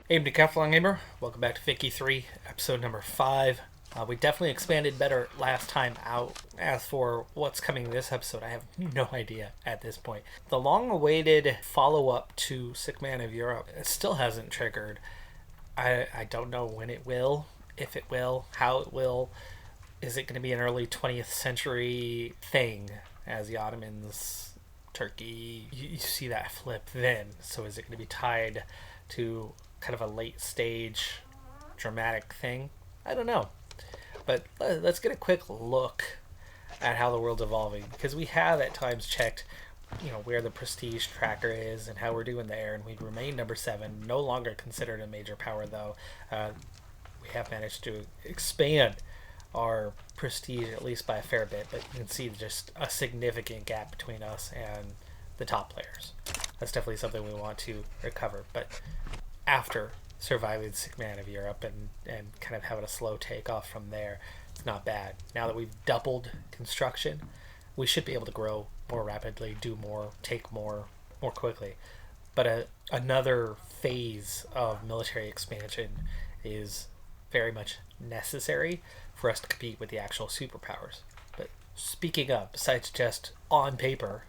Hey, Decathlon gamer. Welcome back to Vicky 3, episode number 5. We definitely expanded better last time out. As for what's coming this episode, I have no idea at this point. The long-awaited follow-up to Sick Man of Europe, it still hasn't triggered. I don't know when it will, if it will, how it will. Is it going to be an early 20th century thing as the Ottomans, Turkey, you see that flip then? So is it going to be tied to kind of a late stage dramatic thing? I don't know. But let's get a quick look at how the world's evolving, because we have at times checked, where the prestige tracker is and how we're doing there, and we remain number 7, no longer considered a major power though. We have managed to expand our prestige at least by a fair bit, but you can see just a significant gap between us and the top players. That's definitely something we want to recover. But after surviving the Sick Man of Europe and kind of having a slow takeoff from there, it's not bad. Now that we've doubled construction, we should be able to grow more rapidly, do more, take more quickly. But another phase of military expansion is very much necessary for us to compete with the actual superpowers. But speaking of, besides just on paper,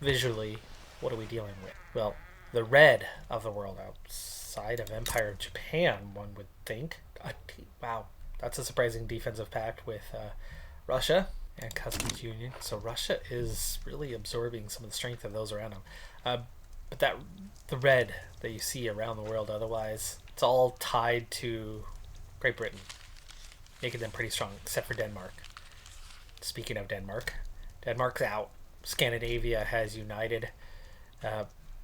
visually, what are we dealing with? Well, the red of the world outside of Empire of Japan, one would think. Wow, that's a surprising defensive pact with Russia and Customs Union. So Russia is really absorbing some of the strength of those around them. But the red that you see around the world otherwise, it's all tied to Great Britain, making them pretty strong, except for Denmark. Speaking of Denmark, Denmark's out. Scandinavia has united,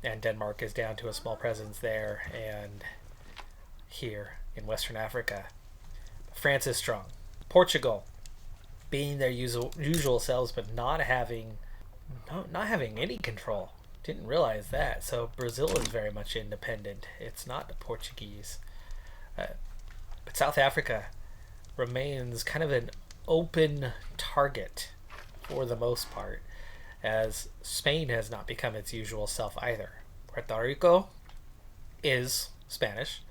and Denmark is down to a small presence there and here in Western Africa. France is strong. Portugal, being their usual selves, but not having any control. Didn't realize that. So Brazil is very much independent. It's not the Portuguese. But South Africa remains kind of an open target for the most part, as Spain has not become its usual self either. Puerto Rico is Spanish.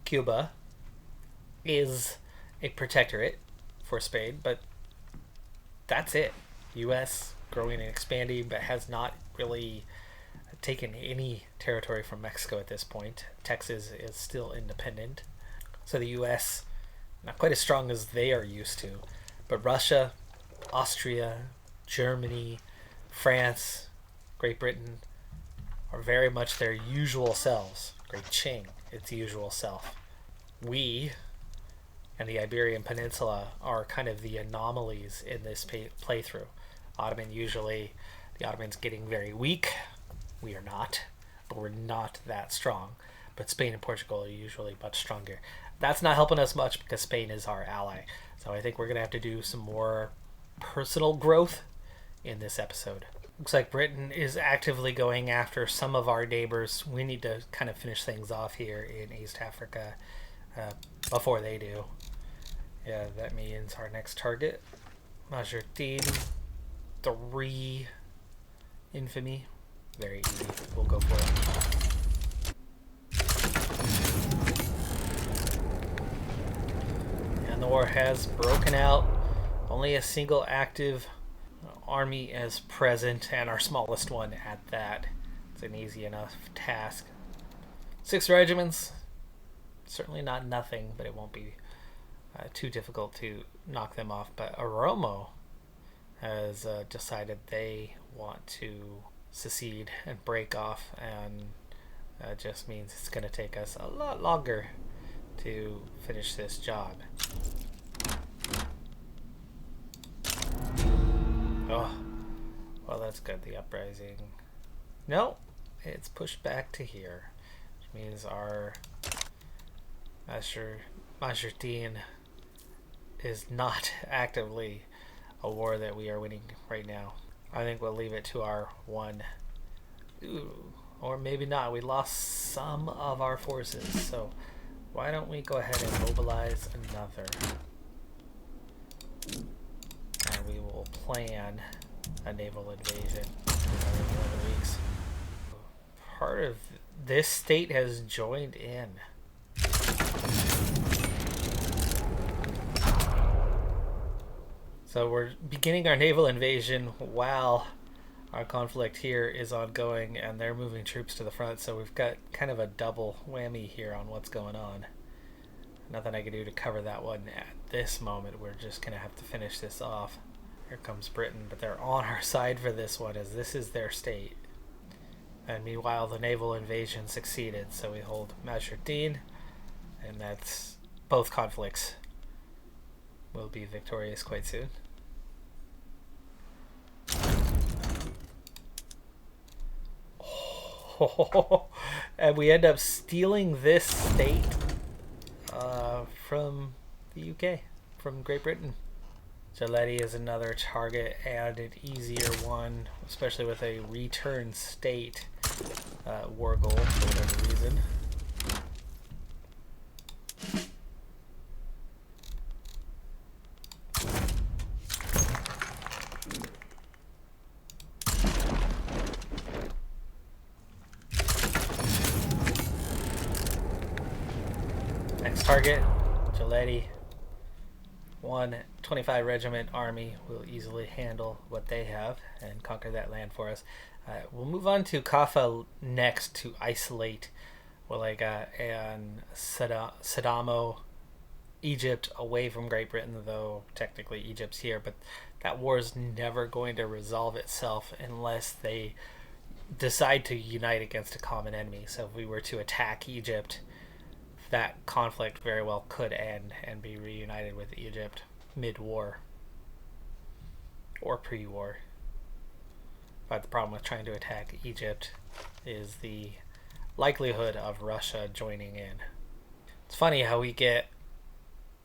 Cuba is a protectorate for Spain, but that's it. U.S. growing and expanding, but has not really taken any territory from Mexico at this point. Texas is still independent. So the U.S., not quite as strong as they are used to. But Russia, Austria, Germany, France, Great Britain are very much their usual selves. Great Qing, its usual self. We and the Iberian Peninsula are kind of the anomalies in this playthrough. The Ottomans getting very weak. We are not, but we're not that strong. But Spain and Portugal are usually much stronger. That's not helping us much because Spain is our ally. So I think we're going to have to do some more personal growth in this episode. Looks like Britain is actively going after some of our neighbors. We need to kind of finish things off here in East Africa before they do. Yeah, that means our next target, Majertine 3 Infamy. Very easy. We'll go for it. The war has broken out. Only a single active army is present, and our smallest one at that. It's an easy enough task. 6 regiments, certainly not nothing, but it won't be too difficult to knock them off. But Oromo has decided they want to secede and break off, and that just means it's going to take us a lot longer to finish this job. Oh, well, that's good. The uprising. No, it's pushed back to here, which means our Majertine is not actively a war that we are winning right now. I think we'll leave it to our one. Ooh, or maybe not. We lost some of our forces, so why don't we go ahead and mobilize another? And we will plan a naval invasion in 11 weeks. Part of this state has joined in. So we're beginning our naval invasion while our conflict here is ongoing, and they're moving troops to the front, so we've got kind of a double whammy here on what's going on. Nothing I can do to cover that one at this moment. We're just going to have to finish this off. Here comes Britain, but they're on our side for this one, as this is their state. And meanwhile, the naval invasion succeeded, so we hold Majortine, and that's both conflicts will be victorious quite soon. And we end up stealing this state from the UK, from Great Britain. Gelati is another target and an easier one, especially with a return state war goal for whatever reason. Next target, Gelati. 125 Regiment Army will easily handle what they have and conquer that land for us. We'll move on to Kaffa next to isolate Walaga and Sadamo, Egypt, away from Great Britain, though technically Egypt's here, but that war is never going to resolve itself unless they decide to unite against a common enemy. So if we were to attack Egypt, that conflict very well could end and be reunited with Egypt mid-war or pre-war. But the problem with trying to attack Egypt is the likelihood of Russia joining in. It's funny how we get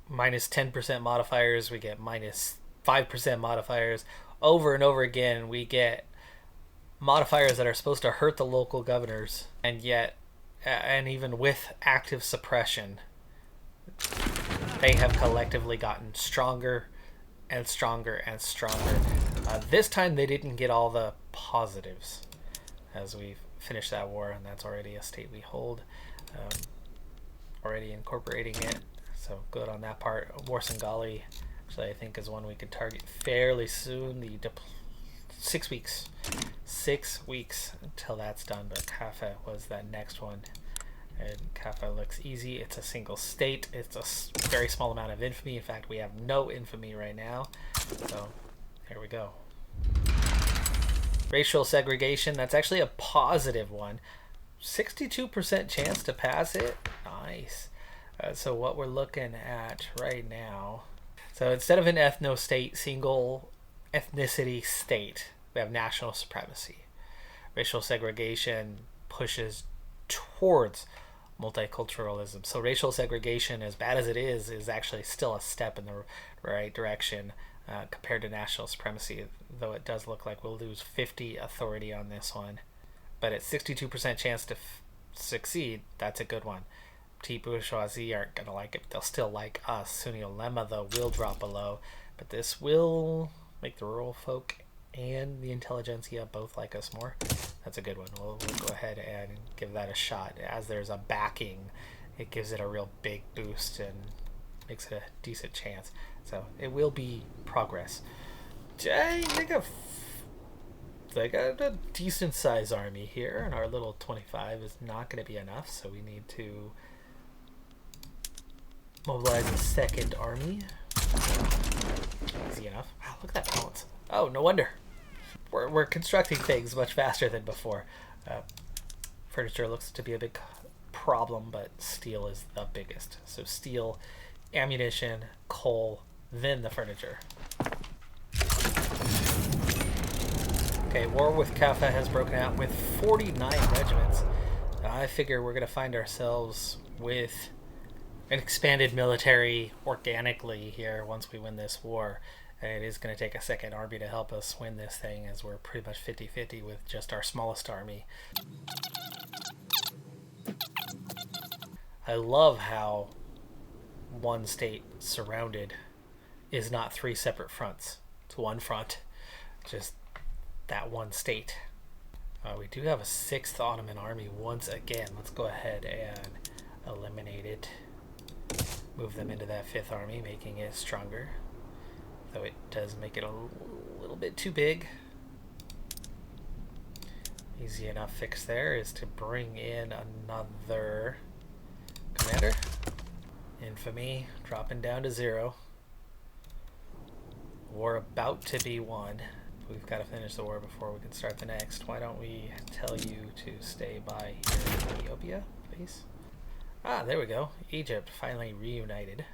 minus 10% modifiers, we get minus 5% modifiers. Over and over again, we get modifiers that are supposed to hurt the local governors, and yet and even with active suppression, they have collectively gotten stronger and stronger and stronger. This time they didn't get all the positives as we finish that war, and that's already a state we hold, already incorporating it, so good on that part. Warsangali, actually I think is one we could target fairly soon. The 6 weeks. 6 weeks until that's done, but Kaffa was that next one. And Kaffa looks easy. It's a single state. It's a very small amount of infamy. In fact, we have no infamy right now. So, here we go. Racial segregation. That's actually a positive one. 62% chance to pass it. Nice. So what we're looking at right now. So instead of an ethno-state, single ethnicity state, we have national supremacy. Racial segregation pushes towards multiculturalism. So racial segregation, as bad as it is actually still a step in the right direction compared to national supremacy, though it does look like we'll lose 50 authority on this one. But at 62% chance to succeed, that's a good one. Petite bourgeoisie aren't going to like it. They'll still like us. Sunni ulema, though, will drop below. But this will make the rural folk and the intelligentsia both like us more. That's a good one. We'll go ahead and give that a shot. As there's a backing, it gives it a real big boost and makes it a decent chance. So it will be progress. They got a decent size army here, and our little 25 is not going to be enough, so we need to mobilize a second army. Easy enough. Wow, look at that balance. Oh, no wonder. We're constructing things much faster than before. Furniture looks to be a big problem, but steel is the biggest. So steel, ammunition, coal, then the furniture. Okay, war with Kaffa has broken out with 49 regiments. I figure we're going to find ourselves with an expanded military organically here once we win this war. And it is going to take a second army to help us win this thing, as we're pretty much 50-50 with just our smallest army. I love how one state surrounded is not three separate fronts. It's one front, just that one state. We do have a 6th Ottoman army once again. Let's go ahead and eliminate it. Move them into that 5th army, making it stronger. though it does make it a little bit too big. Easy enough fix there is to bring in another commander. Infamy dropping down to 0. War about to be won. We've got to finish the war before we can start the next. Why don't we tell you to stay by here in Ethiopia, please? Ah, there we go. Egypt finally reunited.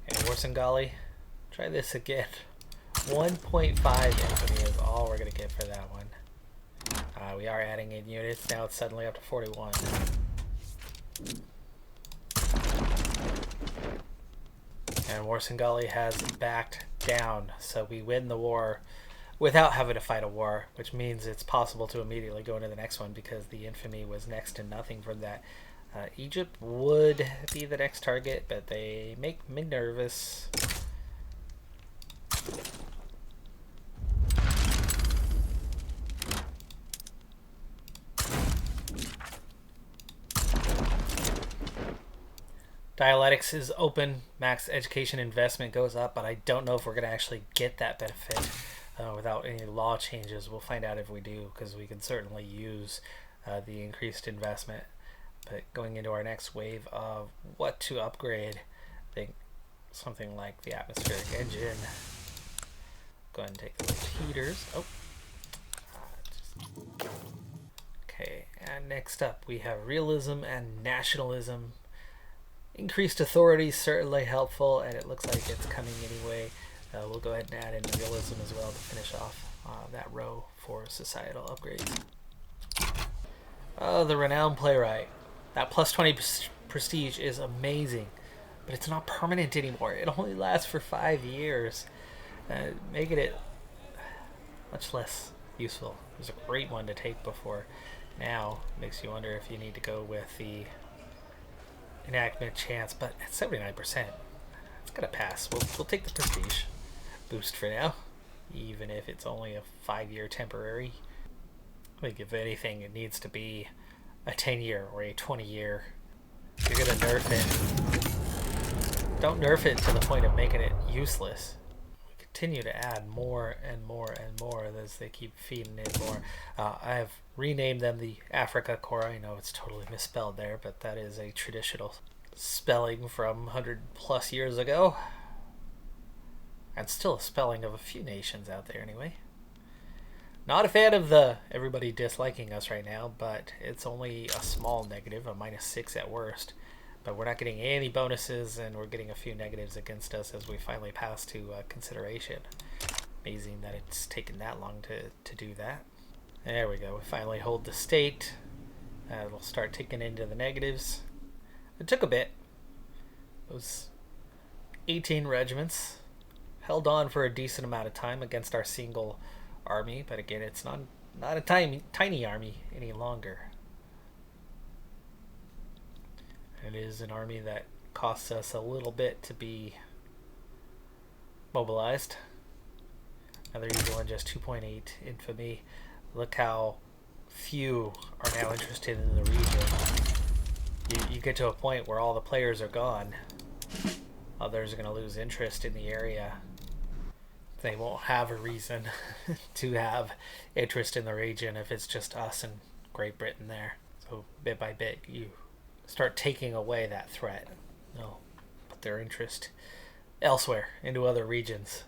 Okay, Warsangali, try this again. 1.5 infamy is all we're going to get for that one. We are adding in units. Now it's suddenly up to 41. And Warsangali has backed down, so we win the war without having to fight a war, which means it's possible to immediately go into the next one because the infamy was next to nothing from that. Egypt would be the next target, but they make me nervous. Dialectics is open, max education investment goes up, but I don't know if we're going to actually get that benefit without any law changes. We'll find out if we do, because we can certainly use the increased investment. But going into our next wave of what to upgrade, I think something like the atmospheric engine. Go ahead and take those heaters. Oh. Okay, and next up we have realism and nationalism. Increased authority is certainly helpful, and it looks like it's coming anyway. We'll go ahead and add in realism as well to finish off that row for societal upgrades. Oh, the renowned playwright. That plus 20 prestige is amazing, but it's not permanent anymore. It only lasts for 5 years, making it much less useful. It was a great one to take before. Now, makes you wonder if you need to go with the enactment chance, but at 79%, it's gonna pass. We'll take the prestige boost for now, even if it's only a 5-year temporary. I think if anything, it needs to be a 10-year or a 20-year. If you're gonna nerf it, don't nerf it to the point of making it useless. We continue to add more and more and more as they keep feeding in more. I have renamed them the Africa Corps. I know it's totally misspelled there, but that is a traditional spelling from 100 plus years ago. And still a spelling of a few nations out there anyway. Not a fan of everybody disliking us right now, but it's only a small negative, a -6 at worst. But we're not getting any bonuses, and we're getting a few negatives against us as we finally pass to consideration. Amazing that it's taken that long to do that. There we go. We finally hold the state. It'll start ticking into the negatives. It took a bit. It was 18 regiments. Held on for a decent amount of time against our single army, but again, it's not a tiny army any longer. It is an army that costs us a little bit to be mobilized. Another easy one, just 2.8 infamy. Look how few are now interested in the region. You get to a point where all the players are gone. Others are going to lose interest in the area. They won't have a reason to have interest in the region if it's just us and Great Britain there. So bit by bit, you start taking away that threat. They'll put their interest elsewhere, into other regions.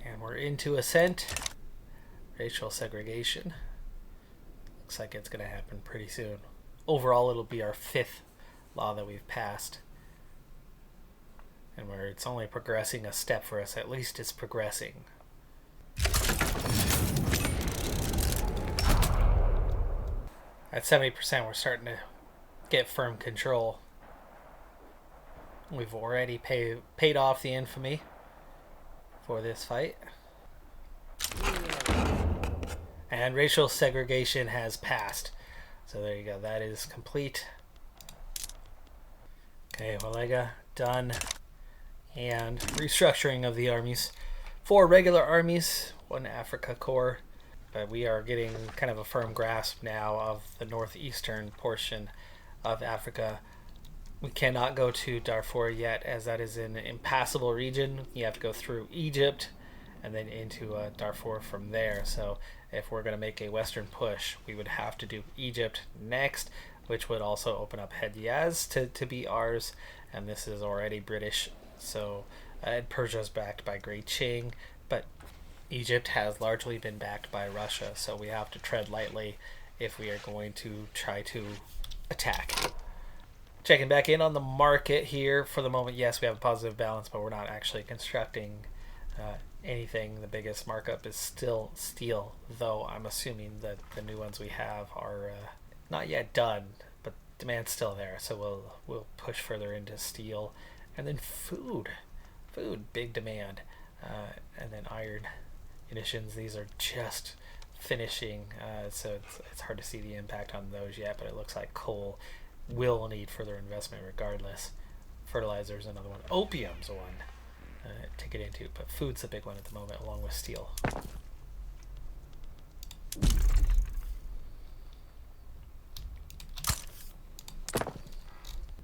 And we're into ascent. Racial segregation. Looks like it's going to happen pretty soon. Overall, it'll be our 5th law that we've passed. And where it's only progressing a step for us, at least it's progressing. At 70%, we're starting to get firm control. We've already paid off the infamy for this fight. And racial segregation has passed. So there you go, that is complete. Okay, Walega, done. And restructuring of the armies. 4 regular armies, 1 Africa Corps. But we are getting kind of a firm grasp now of the northeastern portion of Africa. We cannot go to Darfur yet, as that is an impassable region. You have to go through Egypt and then into Darfur from there. So if we're going to make a western push, we would have to do Egypt next, which would also open up Hejaz to be ours. And this is already British. So Persia's backed by Great Qing, but Egypt has largely been backed by Russia. So we have to tread lightly if we are going to try to attack. Checking back in on the market here for the moment. Yes, we have a positive balance, but we're not actually constructing anything. The biggest markup is still steel, though I'm assuming that the new ones we have are not yet done, but demand's still there. So we'll push further into steel, and then food, big demand, and then iron munitions. These are just finishing, so it's hard to see the impact on those yet. But it looks like coal will need further investment regardless. Fertilizer is another one. Opium's one to get into, but food's the big one at the moment, along with steel.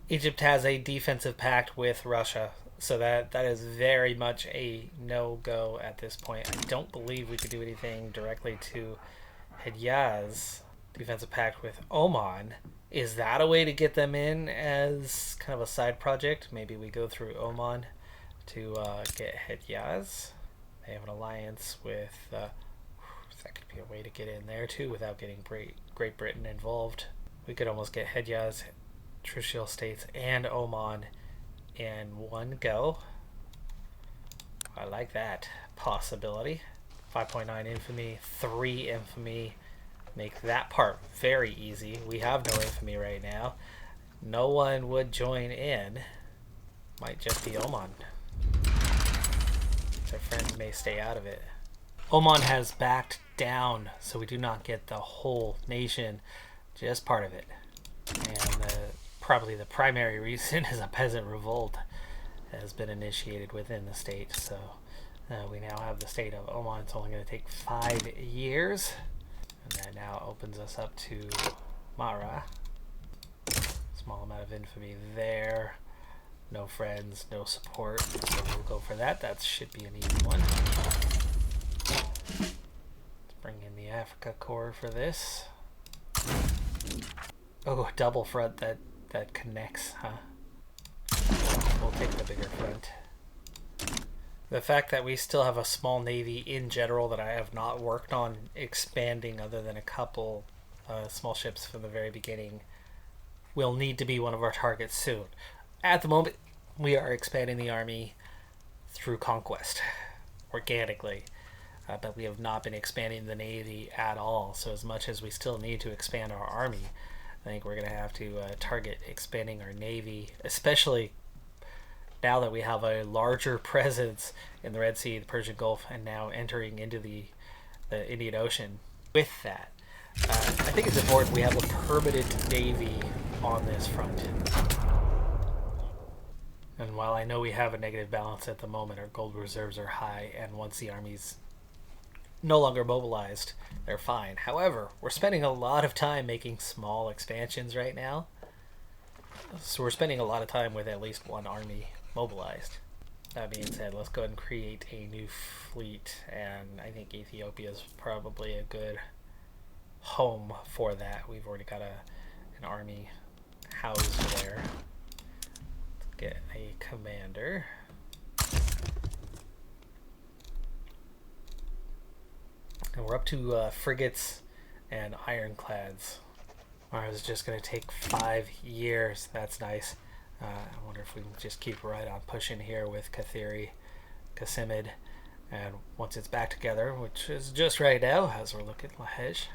Egypt has a defensive pact with Russia, so that is very much a no-go at this point. I don't believe we could do anything directly to Hejaz. Defensive pact with Oman. Is that a way to get them in as kind of a side project? Maybe we go through Oman to get Hejaz. They have an alliance with... that could be a way to get in there too without getting Great Britain involved. We could almost get Hejaz, Trucial States, and Oman in one go. I like that possibility. 5.9 infamy, 3 infamy. Make that part very easy. We have no infamy right now. No one would join in. Might just be Oman. Their friends may stay out of it. Oman has backed down, so we do not get the whole nation, just part of it. And probably the primary reason is a peasant revolt has been initiated within the state. So we now have the state of Oman. It's only going to take 5 years. And that now opens us up to Mara. Small amount of infamy there. No friends, no support. So we'll go for that. That should be an easy one. Let's bring in the Africa Corps for this. Oh, a double front that connects, huh? We'll take the bigger front. The fact that we still have a small navy in general that I have not worked on expanding other than a couple small ships from the very beginning will need to be one of our targets soon. At the moment, we are expanding the army through conquest, organically, but we have not been expanding the navy at all. So as much as we still need to expand our army, I think we're going to have to target expanding our navy, especially now that we have a larger presence in the Red Sea, the Persian Gulf, and now entering into the Indian Ocean. With that, I think it's important we have a permanent navy on this front. And while I know we have a negative balance at the moment, our gold reserves are high, and once the army's no longer mobilized, they're fine. However, we're spending a lot of time making small expansions right now. So we're spending a lot of time with at least one army mobilized. That being said, let's go ahead and create a new fleet, and I think Ethiopia is probably a good home for that. We've already got an army housed there. Let's get a commander. And we're up to frigates and ironclads. Ours is just going to take 5 years. That's nice. I wonder if we can just keep right on pushing here with Kathiri, Kasimid, and once it's back together, which is just right now as we're looking at Lahej.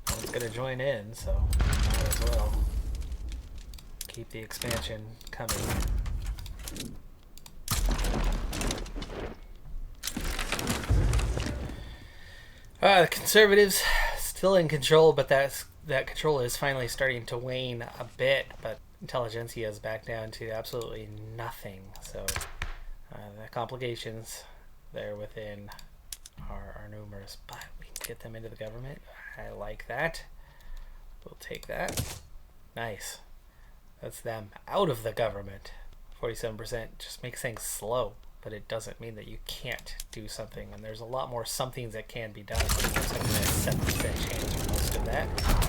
No one's going to join in, so might as well keep the expansion coming. The Conservatives still in control, but that control is finally starting to wane a bit. But intelligentsia is back down to absolutely nothing. So the complications there within are numerous. But we get them into the government. I like that. We'll take that. Nice. That's them out of the government. 47% just makes things slow, but it doesn't mean that you can't do something. And there's a lot more somethings that can be done. It looks like there's a 7% chance for most of that.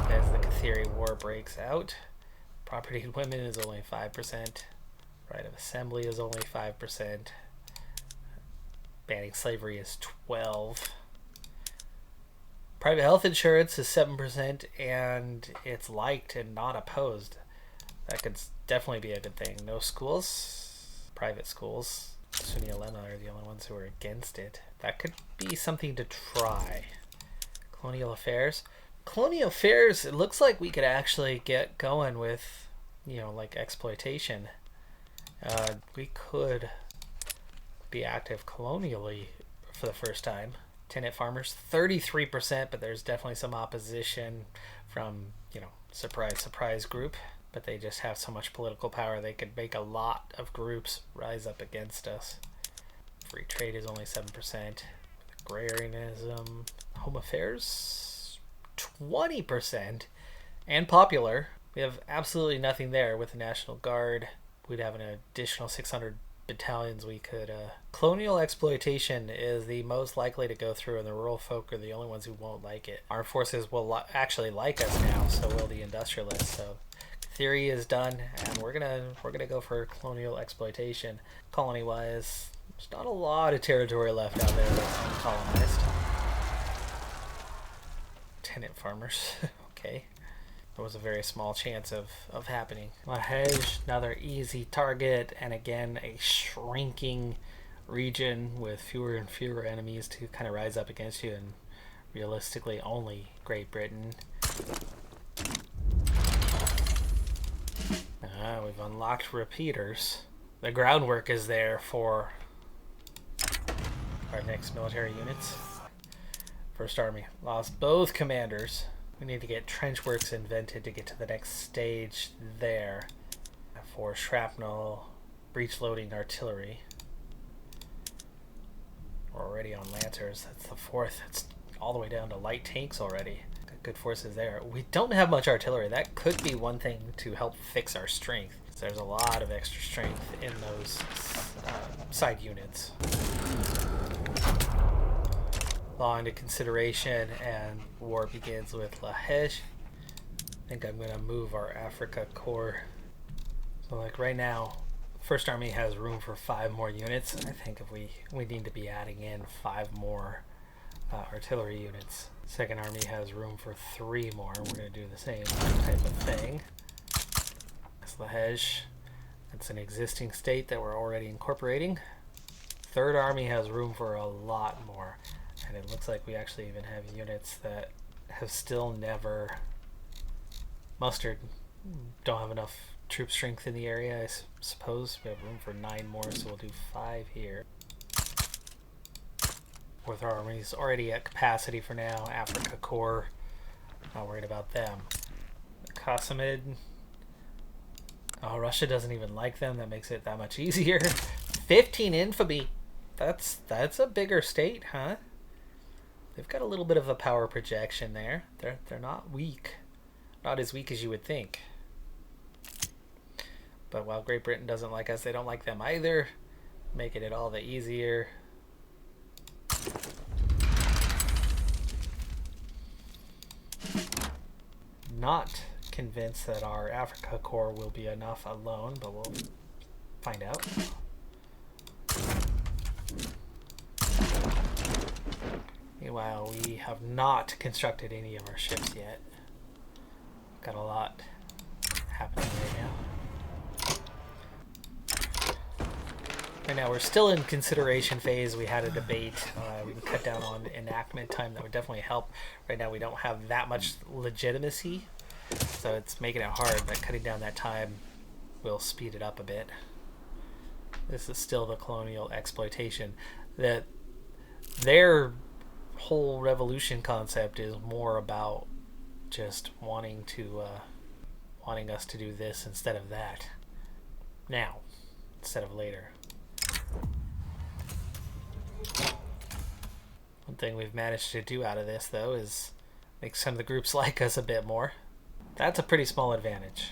As the Catheri War breaks out, property of women is only 5%. Right of assembly is only 5%. Banning slavery is 12%. Private health insurance is 7%, and it's liked and not opposed. That could definitely be a good thing. No schools, private schools. Sunni ulema are the only ones who are against it. That could be something to try. Colonial affairs. Colonial affairs, it looks like we could actually get going with, like exploitation. We could be active colonially for the first time. Tenant farmers, 33%, but there's definitely some opposition from, surprise group. But they just have so much political power, they could make a lot of groups rise up against us. Free trade is only 7%. Agrarianism, home affairs, 20%. And popular, we have absolutely nothing there with the National Guard. We'd have an additional 600 battalions we could... Colonial exploitation is the most likely to go through, and the rural folk are the only ones who won't like it. Our forces will actually like us now, so will the industrialists. So theory is done, and we're gonna go for colonial exploitation. Colony-wise, there's not a lot of territory left out there that's uncolonized. Tenant farmers, okay. There was a very small chance of happening. Lahej, another easy target, and again a shrinking region with fewer and fewer enemies to kind of rise up against you, and realistically only Great Britain. We've unlocked repeaters. The groundwork is there for our next military units. First Army lost both commanders. We need to get trench works invented to get to the next stage there. For shrapnel, breech loading artillery. We're already on lancers. That's the 4th. That's all the way down to light tanks already. Got good forces there. We don't have much artillery. That could be one thing to help fix our strength. So there's a lot of extra strength in those side units. Law into consideration, and war begins with Lahej. I think I'm going to move our Africa Corps. So like right now, First Army has room for 5 more units. I think if we need to be adding in 5 more artillery units. Second Army has room for 3 more. We're going to do the same type of thing. That's Lahej. That's an existing state that we're already incorporating. Third Army has room for a lot more. And it looks like we actually even have units that have still never mustered. Don't have enough troop strength in the area, I suppose. We have room for 9 more, so we'll do 5 here. Fourth Army's already at capacity for now. Africa Corps, not worried about them. Qasimid. Oh, Russia doesn't even like them. That makes it that much easier. 15 infamy. That's a bigger state, huh? They've got a little bit of a power projection there. They're not weak. Not as weak as you would think. But while Great Britain doesn't like us, they don't like them either. Making it all the easier. Not convinced that our Africa Corps will be enough alone, but we'll find out. Meanwhile, we have not constructed any of our ships yet. Got a lot happening right now. Right now, we're still in consideration phase. We had a debate. We can cut down on enactment time. That would definitely help. Right now, we don't have that much legitimacy, so it's making it hard, but cutting down that time will speed it up a bit. This is still the colonial exploitation. That their whole revolution concept is more about just wanting us to do this instead of that. Now, instead of later. One thing we've managed to do out of this, though, is make some of the groups like us a bit more. That's a pretty small advantage.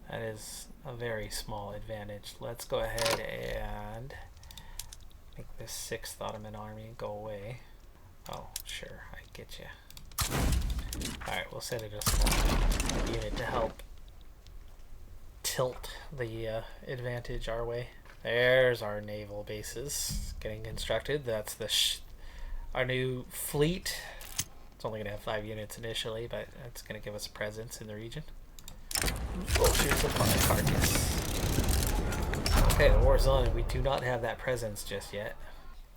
That is a very small advantage. Let's go ahead and make this 6th Ottoman army go away. Oh, sure, I get you. Alright, we'll send it a small unit to help tilt the advantage our way. There's our naval bases getting constructed. That's the our new fleet. It's only going to have 5 units initially, but it's going to give us a presence in the region. Vultures upon a carcass. Okay, the war's on. We do not have that presence just yet.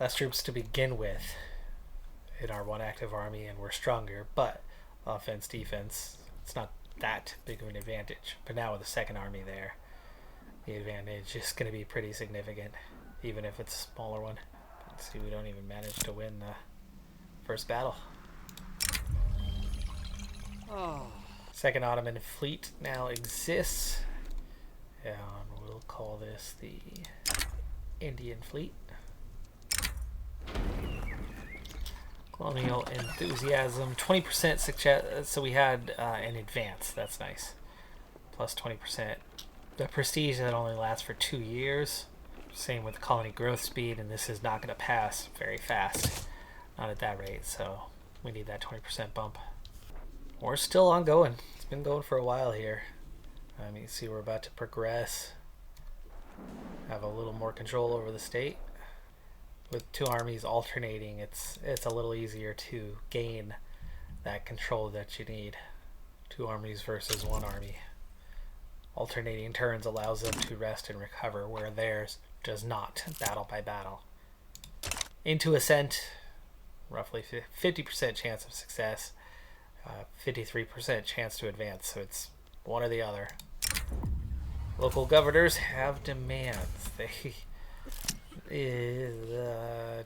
Less troops to begin with in our 1 active army, and we're stronger, but offense, defense, it's not that big of an advantage. But now with the 2nd army there, the advantage is going to be pretty significant, even if it's a smaller one. Let's see, we don't even manage to win the first battle. Oh. 2nd Ottoman fleet now exists, and we'll call this the Indian fleet. Colonial enthusiasm, 20% success, so we had an advance, that's nice. Plus 20%. The prestige that only lasts for 2 years. Same with the colony growth speed, and this is not going to pass very fast. Not at that rate, so we need that 20% bump. We're still ongoing. It's been going for a while here. You can see we're about to progress. Have a little more control over the state. With 2 armies alternating, it's a little easier to gain that control that you need. 2 armies versus 1 army. Alternating turns allows them to rest and recover, where theirs does not, battle by battle. Into ascent, roughly 50% chance of success, 53% chance to advance, so it's one or the other. Local governors have demands. They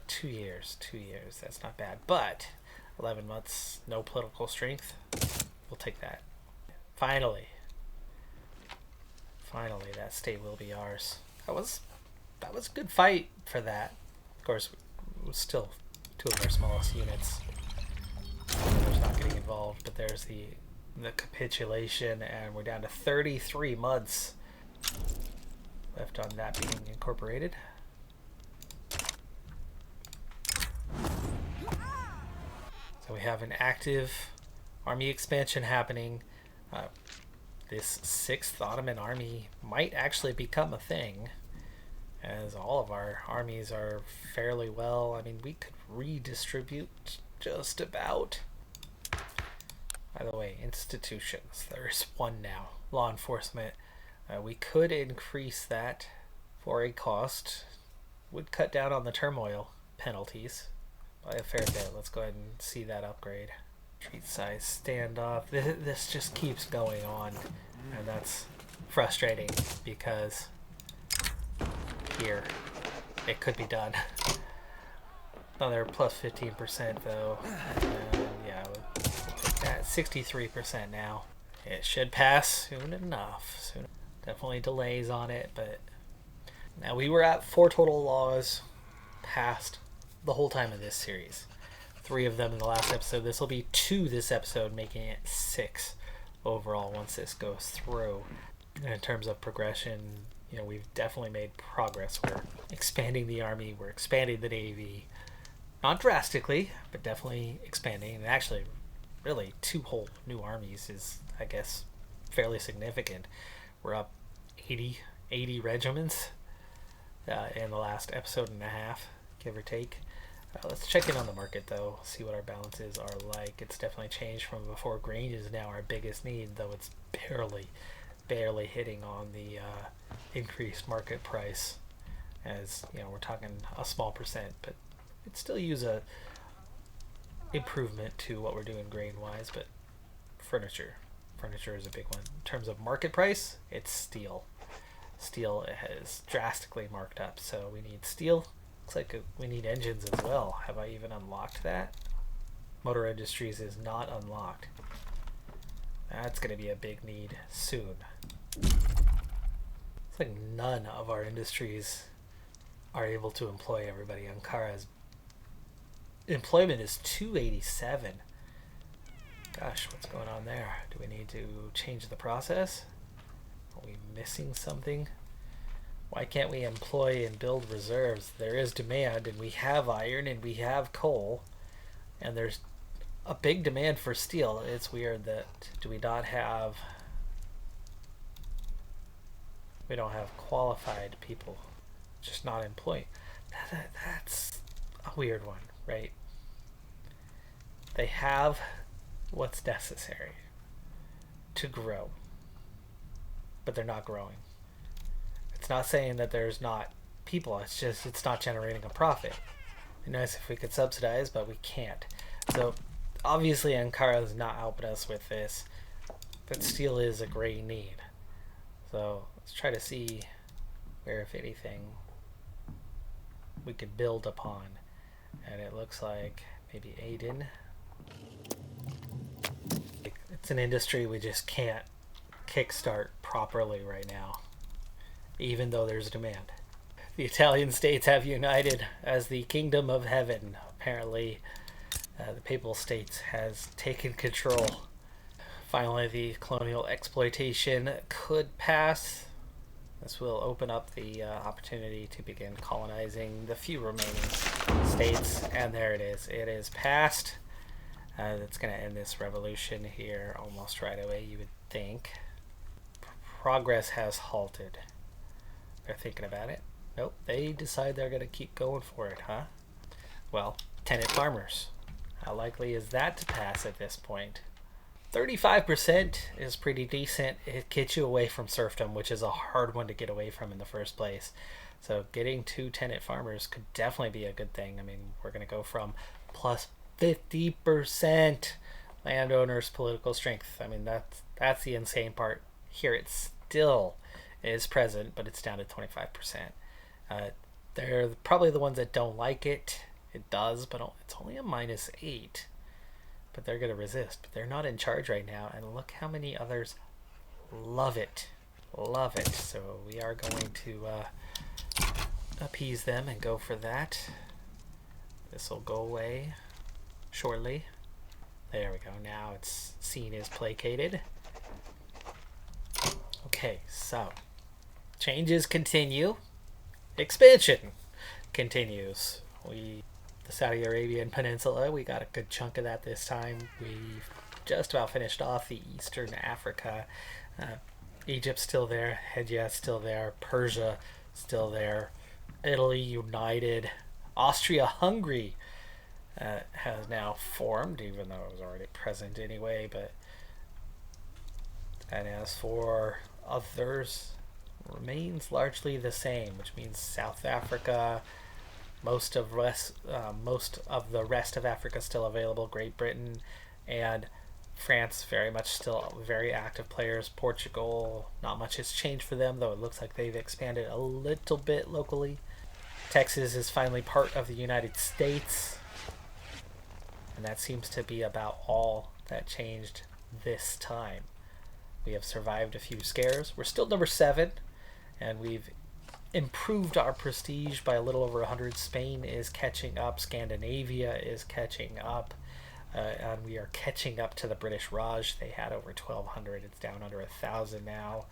2 years, that's not bad, but 11 months, no political strength, we'll take that. Finally, that state will be ours. That was a good fight for that. Of course, it was still 2 of our smallest units. There's not getting involved, but there's the capitulation, and we're down to 33 months left on that being incorporated. So we have an active army expansion happening. This 6th Ottoman army might actually become a thing, as all of our armies are fairly well. I mean, we could redistribute just about. By the way, institutions. There is 1 now. Law enforcement. We could increase that for a cost. Would cut down on the turmoil penalties by a fair bit. Let's go ahead and see that upgrade. Treat size standoff. This just keeps going on, and that's frustrating because here it could be done. Another plus 15% though. And yeah, we'll take that. 63% now. It should pass soon enough. Definitely delays on it, but now we were at 4 total laws passed the whole time of this series. 3 of them in the last episode. This will be 2 this episode, making it 6 overall once this goes through. And in terms of progression, we've definitely made progress. We're expanding the army, we're expanding the navy. Not drastically, but definitely expanding. And actually, really, 2 whole new armies is, I guess, fairly significant. We're up 80 regiments in the last episode and a half, give or take. Let's check in on the market though, see what our balances are like. It's definitely changed from before. Grain is now our biggest need, though it's barely hitting on the increased market price, as we're talking a small percent, but it still use a improvement to what we're doing grain wise. But furniture is a big one. In terms of market price, it's steel has drastically marked up, so we need steel. Looks like we need engines as well. Have I even unlocked that? Motor Industries is not unlocked. That's going to be a big need soon. It's like none of our industries are able to employ everybody. Ankara is employment is 287. Gosh, what's going on there? Do we need to change the process? Are we missing something? Why can't we employ and build reserves? There is demand, and we have iron, and we have coal, and there's a big demand for steel. It's weird that we don't have qualified people, just not employed. That's a weird one, right? They have what's necessary to grow, but they're not growing. It's not saying that there's not people, it's just it's not generating a profit. It'd be nice if we could subsidize, but we can't. So obviously Ankara is not helping us with this, but steel is a great need. So let's try to see where, if anything, we could build upon. And it looks like maybe Aden. It's an industry we just can't kickstart properly right now, even though there's demand. The Italian states have united as the kingdom of heaven. Apparently, the Papal States has taken control. Finally, the colonial exploitation could pass. This will open up the opportunity to begin colonizing the few remaining states, and there it is. It is passed. That's going to end this revolution here almost right away, you would think. Progress has halted. They're thinking about it. Nope, they decide they're going to keep going for it, huh? Well, tenant farmers. How likely is that to pass at this point? 35% is pretty decent. It gets you away from serfdom, which is a hard one to get away from in the first place. So getting to tenant farmers could definitely be a good thing. I mean, we're going to go from plus 50% landowners' political strength. I mean, that's the insane part. Here it still is present, but it's down to 25%. They're probably the ones that don't like it. It does, but it's only a -8. But they're going to resist. But they're not in charge right now, and look how many others love it. Love it. So we are going to appease them and go for that. This will go away shortly. There we go. Now it's seen as placated. Okay, so changes continue. Expansion continues. The Saudi Arabian Peninsula, we got a good chunk of that this time. We've just about finished off the Eastern Africa. Egypt's still there. Hejaz still there. Persia still there. Italy united. Austria-Hungary has now formed, even though it was already present anyway. And as for others, remains largely the same, which means South Africa, most of the rest of Africa still available. Great Britain and France very much still very active players. Portugal, not much has changed for them, though it looks like they've expanded a little bit locally. Texas is finally part of the United States, and that seems to be about all that changed this time. We have survived a few scares. We're still number 7, and we've improved our prestige by a little over 100. Spain is catching up. Scandinavia is catching up. And we are catching up to the British Raj. They had over 1,200. It's down under 1,000 now.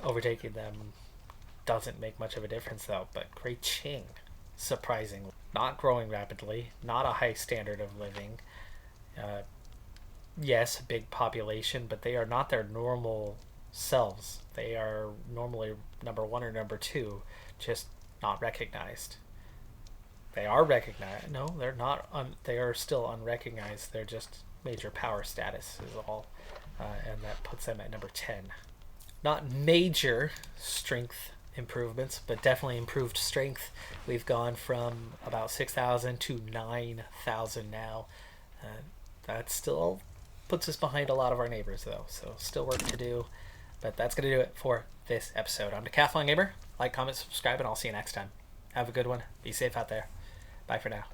Overtaking them doesn't make much of a difference, though. But Great Qing, surprisingly, not growing rapidly, not a high standard of living. Yes, big population, but they are not their normal selves. They are normally number 1 or number 2, just not recognized. They are recognized. No, they're not. They are still unrecognized. They're just major power status is all, and that puts them at number 10. Not major strength improvements, but definitely improved strength. We've gone from about 6,000 to 9,000 now. That still puts us behind a lot of our neighbors, though, so still work to do. But that's going to do it for this episode. I'm Decathlon Gamer. Like, comment, subscribe, and I'll see you next time. Have a good one. Be safe out there. Bye for now.